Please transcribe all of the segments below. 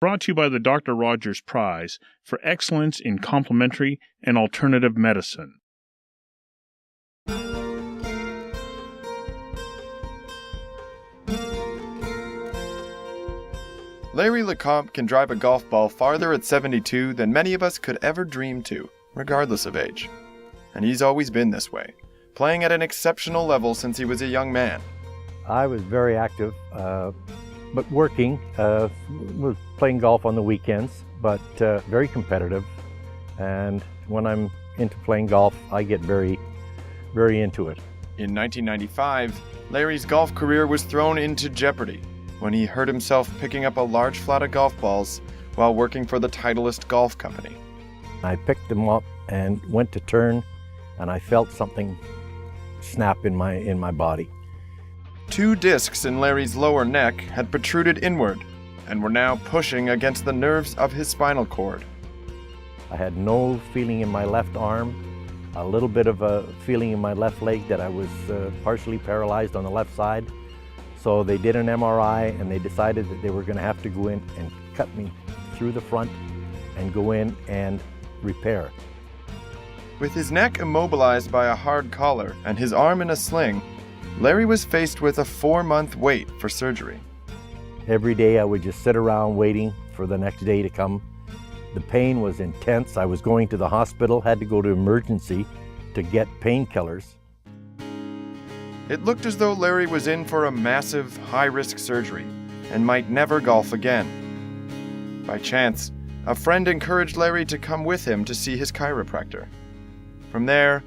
Brought to you by the Dr. Rogers Prize for Excellence in Complementary and Alternative Medicine. Larry Lecomte can drive a golf ball farther at 72 than many of us could ever dream to, regardless of age. And he's always been this way, playing at an exceptional level since he was a young man. I was very active, but working, was playing golf on the weekends, but very competitive. And when I'm into playing golf, I get very, very into it. In 1995, Larry's golf career was thrown into jeopardy when he hurt himself picking up a large flat of golf balls while working for the Titleist Golf Company. I picked them up and went to turn, and I felt something snap in my body. 2 discs in Larry's lower neck had protruded inward and were now pushing against the nerves of his spinal cord. I had no feeling in my left arm, a little bit of a feeling in my left leg that I was partially paralyzed on the left side. So they did an MRI and they decided that they were going to have to go in and cut me through the front and go in and repair. With his neck immobilized by a hard collar and his arm in a sling, Larry was faced with a 4-month wait for surgery. Every day I would just sit around waiting for the next day to come. The pain was intense. I was going to the hospital, had to go to emergency to get painkillers. It looked as though Larry was in for a massive, high-risk surgery and might never golf again. By chance, a friend encouraged Larry to come with him to see his chiropractor. From there,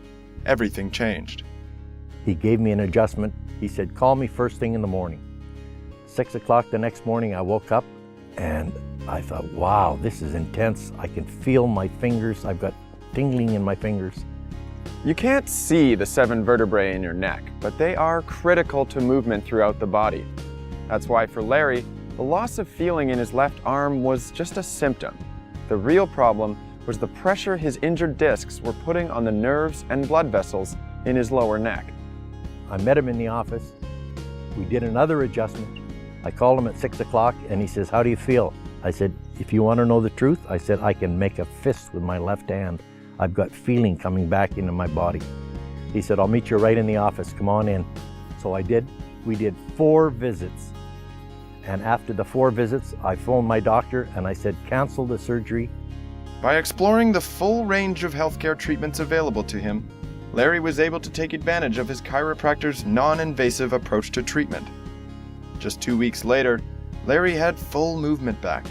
everything changed. He gave me an adjustment. He said, call me first thing in the morning. 6 o'clock the next morning, I woke up and I thought, wow, this is intense. I can feel my fingers. I've got tingling in my fingers. You can't see the 7 vertebrae in your neck, but they are critical to movement throughout the body. That's why for Larry, the loss of feeling in his left arm was just a symptom. The real problem was the pressure his injured discs were putting on the nerves and blood vessels in his lower neck. I met him in the office. We did another adjustment. I called him at 6 o'clock and he says, how do you feel? I said, if you want to know the truth, I said, I can make a fist with my left hand. I've got feeling coming back into my body. He said, I'll meet you right in the office. Come on in. So I did. We did 4 visits. And after the 4 visits, I phoned my doctor and I said, cancel the surgery. By exploring the full range of healthcare treatments available to him, Larry was able to take advantage of his chiropractor's non-invasive approach to treatment. Just 2 weeks later, Larry had full movement back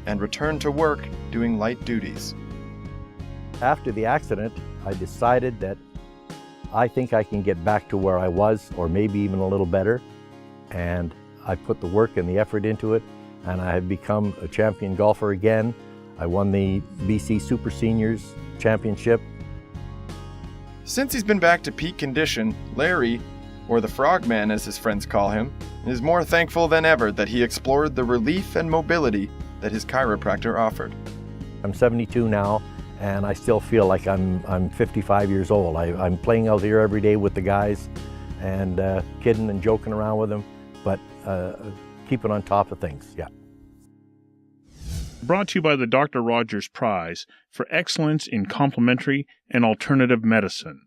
and returned to work doing light duties. After the accident, I decided that I think I can get back to where I was, or maybe even a little better. And I put the work and the effort into it, and I have become a champion golfer again. I won the BC Super Seniors Championship. Since he's been back to peak condition, Larry, or the Frogman as his friends call him, is more thankful than ever that he explored the relief and mobility that his chiropractor offered. I'm 72 now, and I still feel like I'm 55 years old. I'm playing out here every day with the guys and kidding and joking around with them, but keeping on top of things, yeah. Brought to you by the Dr. Rogers Prize for Excellence in Complementary and Alternative Medicine.